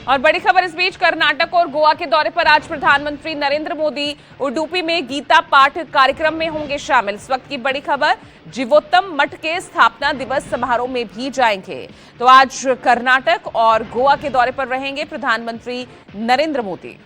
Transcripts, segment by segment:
और बड़ी खबर इस बीच, कर्नाटक और गोवा के दौरे पर आज प्रधानमंत्री नरेंद्र मोदी उडुपी में गीता पाठ कार्यक्रम में होंगे शामिल। इस वक्त की बड़ी खबर, जीवोत्तम मठ के स्थापना दिवस समारोह में भी जाएंगे। तो आज कर्नाटक और गोवा के दौरे पर रहेंगे प्रधानमंत्री नरेंद्र मोदी।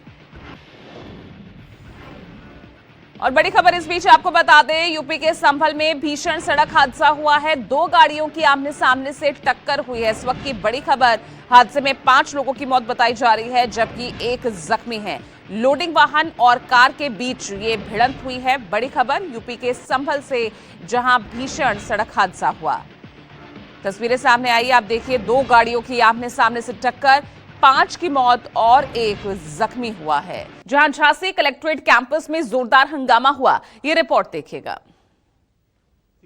और बड़ी खबर इस बीच आपको बता दें, यूपी के संभल में भीषण सड़क हादसा हुआ है। 2 गाड़ियों की आमने सामने से टक्कर हुई है। इस वक्त की बड़ी खबर, हादसे में 5 लोगों की मौत बताई जा रही है, जबकि 1 जख्मी है। लोडिंग वाहन और कार के बीच ये भिड़ंत हुई है। बड़ी खबर यूपी के संभल से, जहां भीषण सड़क हादसा हुआ। तस्वीरें सामने आई, आप देखिए, 2 गाड़ियों की आमने सामने से टक्कर, 5 की मौत और 1 जख्मी हुआ है। जहां झांसी कलेक्ट्रेट कैंपस में जोरदार हंगामा हुआ, ये रिपोर्ट देखिएगा।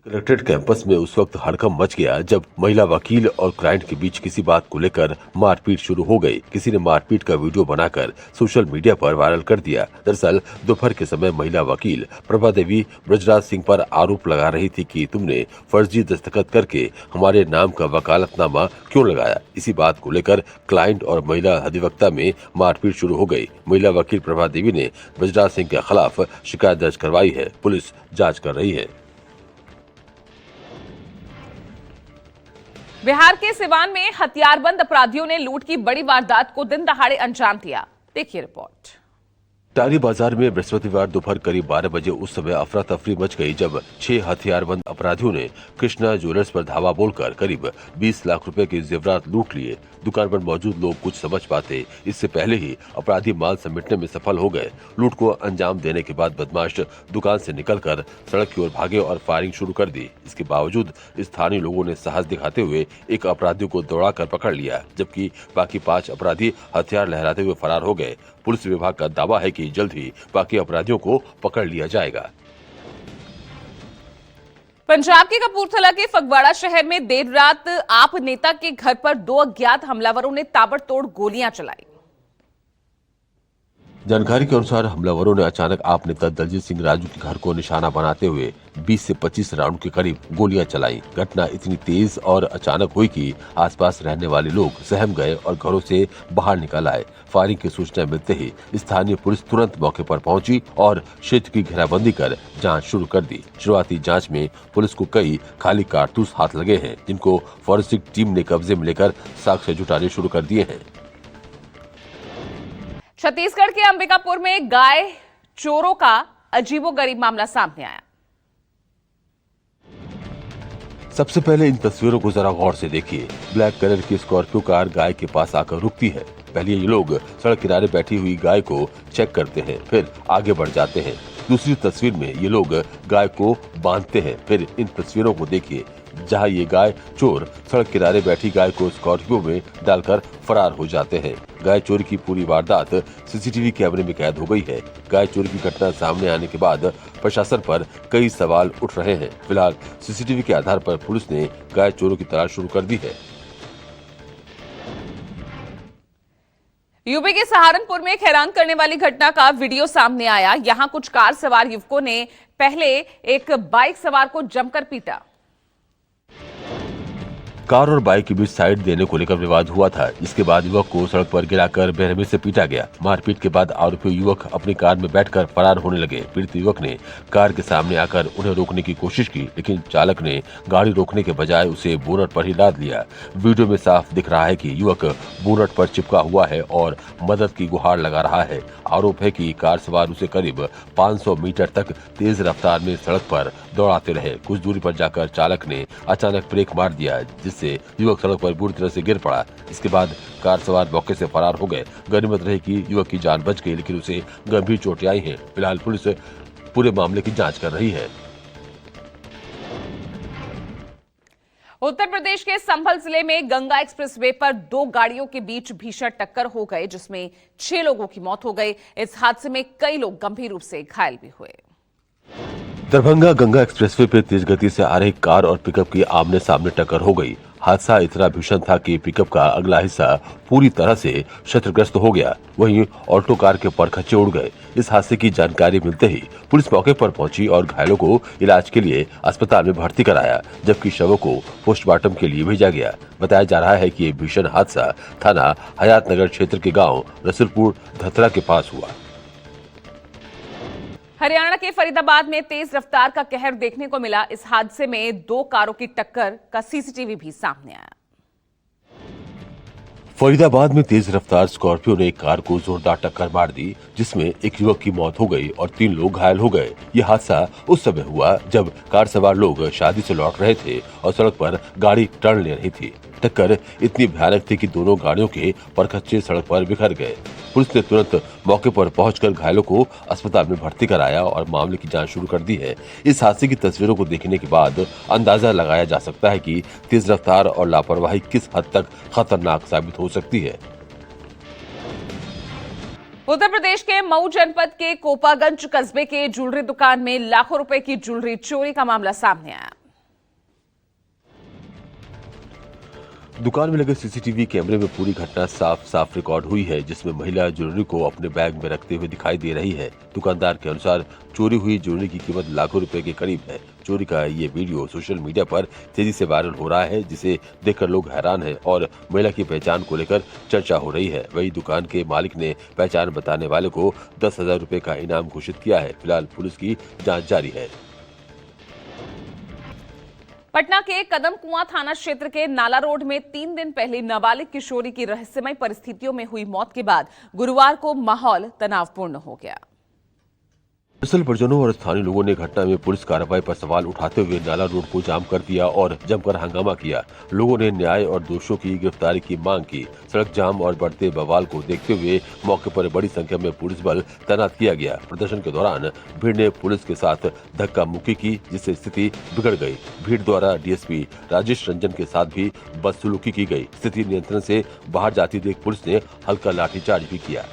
कलेक्ट्रेट कैंपस में उस वक्त हड़कंप मच गया जब महिला वकील और क्लाइंट के बीच किसी बात को लेकर मारपीट शुरू हो गई। किसी ने मारपीट का वीडियो बनाकर सोशल मीडिया पर वायरल कर दिया। दरअसल दोपहर के समय महिला वकील प्रभा देवी ब्रजराज सिंह पर आरोप लगा रही थी कि तुमने फर्जी दस्तखत करके हमारे नाम का वकालतनामा क्यों लगाया। इसी बात को लेकर क्लाइंट और महिला अधिवक्ता में मारपीट शुरू हो गई। महिला वकील प्रभा देवी ने ब्रजराज सिंह के खिलाफ शिकायत दर्ज करवाई है। पुलिस जाँच कर रही है। बिहार के सिवान में हथियारबंद अपराधियों ने लूट की बड़ी वारदात को दिन दहाड़े अंजाम दिया। देखिए रिपोर्ट। टारी बाजार में बृहस्पतिवार दोपहर करीब 12 बजे उस समय अफरा तफरी मच गई जब 6 हथियारबंद अपराधियों ने कृष्णा ज्वेलर्स पर धावा बोलकर करीब 20 लाख रुपए के जेवरात लूट लिए। दुकान पर मौजूद लोग कुछ समझ पाते इससे पहले ही अपराधी माल समेटने में सफल हो गए। लूट को अंजाम देने के बाद बदमाश दुकान से निकलकर सड़क की ओर भागे और फायरिंग शुरू कर दी। इसके बावजूद स्थानीय लोगों ने साहस दिखाते हुए एक अपराधी को दौड़ाकर पकड़ लिया, जबकि बाकी 5 अपराधी हथियार लहराते हुए फरार हो गए। पुलिस विभाग का दावा है कि जल्द ही बाकी अपराधियों को पकड़ लिया जाएगा। पंजाब के कपूरथला के फगवाड़ा शहर में देर रात आप नेता के घर पर 2 अज्ञात हमलावरों ने ताबड़तोड़ गोलियां चलाई। जानकारी के अनुसार हमलावरों ने अचानक आप नेता दलजीत सिंह राजू के घर को निशाना बनाते हुए 20 से 25 राउंड के करीब गोलियां चलाई। घटना इतनी तेज और अचानक हुई कि आसपास रहने वाले लोग सहम गए और घरों से बाहर निकल आए। फायरिंग की सूचना मिलते ही स्थानीय पुलिस तुरंत मौके पर पहुंची और क्षेत्र की घेराबंदी कर जांच शुरू कर दी। शुरुआती जांच में पुलिस को कई खाली कारतूस हाथ लगे हैं, जिनको फॉरेंसिक टीम ने कब्जे में लेकर साक्ष्य जुटाने शुरू कर दिए हैं। छत्तीसगढ़ के अंबिकापुर में गाय चोरों का अजीबोगरीब मामला सामने आया। सबसे पहले इन तस्वीरों को जरा गौर से देखिए। ब्लैक कलर की स्कॉर्पियो कार गाय के पास आकर रुकती है। पहले ये लोग सड़क किनारे बैठी हुई गाय को चेक करते हैं, फिर आगे बढ़ जाते हैं। दूसरी तस्वीर में ये लोग गाय को बांधते हैं। फिर इन तस्वीरों को देखिए, जहां ये गाय चोर सड़क किनारे बैठी गाय को स्कॉर्पियो में डालकर फरार हो जाते हैं। गाय चोरी की पूरी वारदात सीसीटीवी कैमरे में कैद हो गई है। गाय चोरी की घटना सामने आने के बाद प्रशासन पर कई सवाल उठ रहे हैं। फिलहाल सीसीटीवी के आधार पर पुलिस ने गाय चोरों की तलाश शुरू कर दी है। यूपी के सहारनपुर में एक हैरान करने वाली घटना का वीडियो सामने आया। यहां कुछ कार सवार युवकों ने पहले एक बाइक सवार को जमकर पीटा। कार और बाइक के बीच साइड देने को लेकर विवाद हुआ था। इसके बाद युवक को सड़क पर गिराकर बेरहमी से पीटा गया। मारपीट के बाद आरोपी युवक अपनी कार में बैठकर फरार होने लगे। पीड़ित युवक ने कार के सामने आकर उन्हें रोकने की कोशिश की, लेकिन चालक ने गाड़ी रोकने के बजाय उसे बोनट पर ही लाद लिया। वीडियो में साफ दिख रहा है कि युवक बोनट पर चिपका हुआ है और मदद की गुहार लगा रहा है। आरोप है कि कार सवार उसे करीब 500 मीटर तक तेज रफ्तार में सड़क पर दौड़ाते रहे। कुछ दूरी पर जाकर चालक ने अचानक ब्रेक मार दिया, जिससे युवक सड़क पर बुरी तरह से गिर पड़ा। इसके बाद कार सवार मौके से फरार हो गए। गनीमत रही कि युवक की जान बच गई, लेकिन उसे गंभीर चोटें आई हैं। फिलहाल पुलिस पूरे मामले की जांच कर रही है। उत्तर प्रदेश के संभल जिले में गंगा एक्सप्रेसवे पर 2 गाड़ियों के बीच भीषण टक्कर हो गए, जिसमें 6 लोगों की मौत हो गई। इस हादसे में कई लोग गंभीर रूप से घायल भी हुए। दरभंगा गंगा एक्सप्रेसवे पे तेज गति से आ रही कार और पिकअप की आमने सामने टक्कर हो गई। हादसा इतना भीषण था कि पिकअप का अगला हिस्सा पूरी तरह से क्षतिग्रस्त हो गया। वहीं ऑल्टो कार के परखच्चे उड़ गए। इस हादसे की जानकारी मिलते ही पुलिस मौके पर पहुंची और घायलों को इलाज के लिए अस्पताल में भर्ती कराया, जबकि शवों को पोस्टमार्टम के लिए भेजा गया। बताया जा रहा है कि ये भीषण हादसा थाना हयातनगर क्षेत्र के गाँव रसुलपुर धतरा के पास हुआ। हरियाणा के फरीदाबाद में तेज रफ्तार का कहर देखने को मिला। इस हादसे में 2 कारों की टक्कर का सीसीटीवी भी सामने आया। फरीदाबाद में तेज रफ्तार स्कॉर्पियो ने एक कार को जोरदार टक्कर मार दी, जिसमें एक युवक की मौत हो गई और 3 लोग घायल हो गए। यह हादसा उस समय हुआ जब कार सवार लोग शादी से लौट रहे थे और सड़क पर गाड़ी टर्न ले रही थी। टक्कर इतनी भयानक थी कि दोनों गाड़ियों के परखच्चे सड़क पर बिखर गए। पुलिस ने तुरंत मौके पर पहुंचकर घायलों को अस्पताल में भर्ती कराया और मामले की जांच शुरू कर दी है। इस हादसे की तस्वीरों को देखने के बाद अंदाजा लगाया जा सकता है कि तेज रफ्तार और लापरवाही किस हद तक खतरनाक साबित हो सकती है। उत्तर प्रदेश के मऊ जनपद के कोपागंज कस्बे के ज्वेलरी दुकान में लाखों रुपए की ज्वेलरी चोरी का मामला सामने आया। दुकान में लगे सीसीटीवी कैमरे में पूरी घटना साफ साफ रिकॉर्ड हुई है, जिसमें महिला ज्वेलरी को अपने बैग में रखते हुए दिखाई दे रही है। दुकानदार के अनुसार चोरी हुई ज्वेलरी की कीमत लाखों रुपए के करीब है। चोरी का ये वीडियो सोशल मीडिया पर तेजी से वायरल हो रहा है, जिसे देखकर लोग हैरान हैं और महिला की पहचान को लेकर चर्चा हो रही है। वही दुकान के मालिक ने पहचान बताने वाले को 10,000 रुपए का इनाम घोषित किया है। फिलहाल पुलिस की जाँच जारी है। पटना के कदम कुआं थाना क्षेत्र के नाला रोड में 3 दिन पहले नाबालिग किशोरी की रहस्यमय परिस्थितियों में हुई मौत के बाद गुरुवार को माहौल तनावपूर्ण हो गया। दरअसल परिजनों और स्थानीय लोगों ने घटना में पुलिस कार्रवाई पर सवाल उठाते हुए नाला रोड को जाम कर दिया और जमकर हंगामा किया। लोगों ने न्याय और दोषियों की गिरफ्तारी की मांग की। सड़क जाम और बढ़ते बवाल को देखते हुए मौके पर बड़ी संख्या में पुलिस बल तैनात किया गया। प्रदर्शन के दौरान भीड़ ने पुलिस के साथ धक्का मुक्की की, जिससे स्थिति बिगड़ गई। भीड़ द्वारा डीएसपी राजेश रंजन के साथ भी बदसलूकी की गई। स्थिति नियंत्रण से बाहर जाती देख पुलिस ने हल्का लाठीचार्ज भी किया।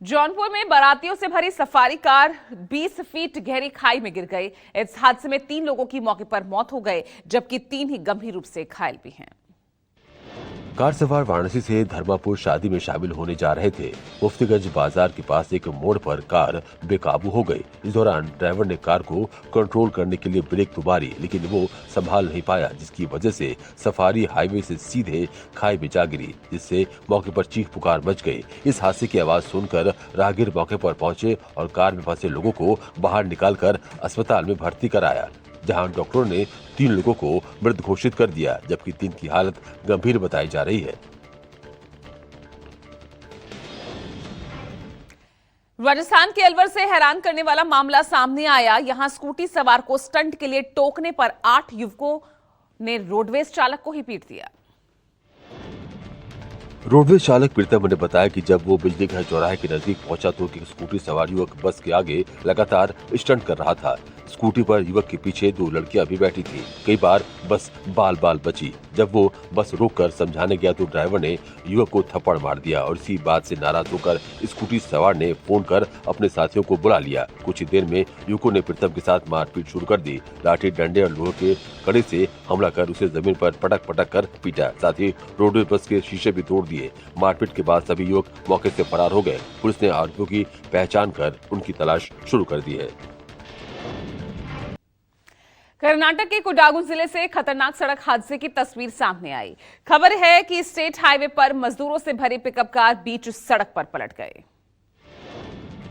जौनपुर में बारातियों से भरी सफारी कार 20 फीट गहरी खाई में गिर गई। इस हादसे में 3 लोगों की मौके पर मौत हो गई, जबकि 3 ही गंभीर रूप से घायल भी हैं। कार सवार वाराणसी से धर्मापुर शादी में शामिल होने जा रहे थे। मुफ्तीगंज बाजार के पास एक मोड़ पर कार बेकाबू हो गई। इस दौरान ड्राइवर ने कार को कंट्रोल करने के लिए ब्रेक तो मारी, लेकिन वो संभाल नहीं पाया, जिसकी वजह से सफारी हाईवे से सीधे खाई में जा गिरी, जिससे मौके पर चीख पुकार मच गई। इस हादसे की आवाज सुनकर राहगीर मौके पर पहुंचे और कार में फंसे लोगों को बाहर निकालकर अस्पताल में भर्ती कराया, जहां डॉक्टरों ने 3 लोगों को मृत घोषित कर दिया, जबकि 3 की हालत गंभीर बताई जा रही है। राजस्थान के अलवर से हैरान करने वाला मामला सामने आया। यहां स्कूटी सवार को स्टंट के लिए टोकने पर 8 युवकों ने रोडवेज चालक को ही पीट दिया। रोडवेज चालक प्रीतम ने बताया कि जब वो बिजली घर चौराहे के नजदीक पहुंचा तो एक स्कूटी सवार युवक बस के आगे लगातार स्टंट कर रहा था। स्कूटी पर युवक के पीछे 2 लड़कियां भी बैठी थी। कई बार बस बाल बची। जब वो बस रोककर समझाने गया तो ड्राइवर ने युवक को थप्पड़ मार दिया और इसी बात से नाराज होकर स्कूटी सवार ने फोन कर अपने साथियों को बुला लिया। कुछ ही देर में युवकों ने प्रीतम के साथ मारपीट शुरू कर दी। लाठी, डंडे और लोहे के कड़े से हमला कर उसे जमीन पर पटक कर पीटा। साथ ही रोडवेज बस के शीशे भी तोड़ दिए। मारपीट के बाद सभी युवक मौके से फरार हो गए। पुलिस ने आरोपियों की पहचान कर उनकी तलाश शुरू कर दी है। कर्नाटक के कोडागु जिले से खतरनाक सड़क हादसे की तस्वीर सामने आई। खबर है कि स्टेट हाईवे पर मजदूरों से भरी पिकअप कार बीच सड़क पर पलट गई।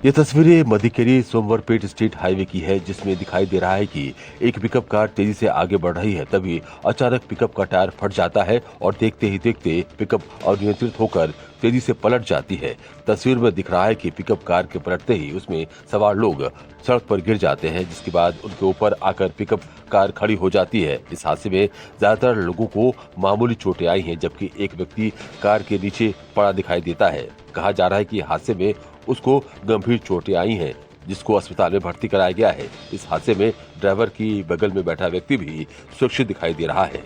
ये तस्वीरें मधिकेरी सोमवारपेट स्टेट हाईवे की है, जिसमें दिखाई दे रहा है कि एक पिकअप कार तेजी से आगे बढ़ रही है। तभी अचानक पिकअप का टायर फट जाता है और देखते ही देखते पिकअप अनियंत्रित होकर तेजी से पलट जाती है। तस्वीर में दिख रहा है कि पिकअप कार के पलटते ही उसमें सवार लोग सड़क पर गिर जाते हैं, जिसके बाद उनके ऊपर आकर पिकअप कार खड़ी हो जाती है। इस हादसे में ज्यादातर लोगों को मामूली चोटें आई हैं, जबकि एक व्यक्ति कार के नीचे पड़ा दिखाई देता है। कहा जा रहा है कि हादसे में उसको गंभीर चोटें आई हैं, जिसको अस्पताल में भर्ती कराया गया है। इस हादसे में ड्राइवर की बगल में बैठा व्यक्ति भी सुरक्षित दिखाई दे रहा है।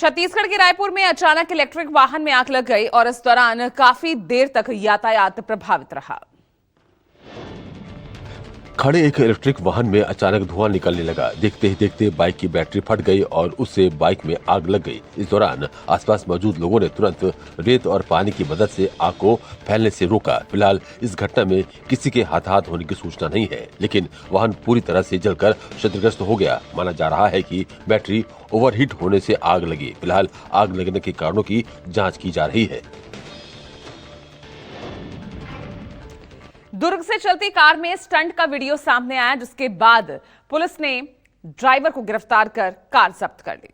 छत्तीसगढ़ के रायपुर में अचानक इलेक्ट्रिक वाहन में आग लग गई और इस दौरान काफी देर तक यातायात प्रभावित रहा। खड़े एक इलेक्ट्रिक वाहन में अचानक धुआं निकलने लगा। देखते ही देखते बाइक की बैटरी फट गई और उससे बाइक में आग लग गई। इस दौरान आसपास मौजूद लोगों ने तुरंत रेत और पानी की मदद से आग को फैलने से रोका। फिलहाल इस घटना में किसी के हताहत होने की सूचना नहीं है, लेकिन वाहन पूरी तरह से जलकर क्षतिग्रस्त हो गया। माना जा रहा है कि बैटरी ओवरहीट होने से आग लगी। फिलहाल आग लगने के कारणों की जाँच की जा रही है। दुर्ग से चलती कार में स्टंट का वीडियो सामने आया, जिसके बाद पुलिस ने ड्राइवर को गिरफ्तार कर कार जब्त कर ली।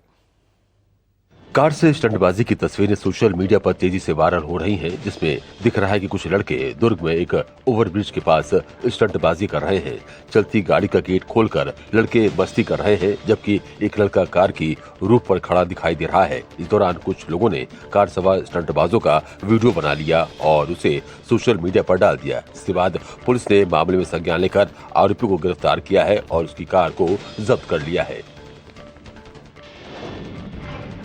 कार से स्टंटबाजी की तस्वीरें सोशल मीडिया पर तेजी से वायरल हो रही हैं, जिसमें दिख रहा है कि कुछ लड़के दुर्ग में एक ओवरब्रिज के पास स्टंटबाजी कर रहे हैं। चलती गाड़ी का गेट खोलकर लड़के मस्ती कर रहे हैं, जबकि एक लड़का कार की रूफ पर खड़ा दिखाई दे रहा है। इस दौरान कुछ लोगों ने कार सवार स्टंटबाजों का वीडियो बना लिया और उसे सोशल मीडिया पर डाल दिया। इसके बाद पुलिस ने मामले में संज्ञान लेकर आरोपी को गिरफ्तार किया है और उसकी कार को जब्त कर लिया है।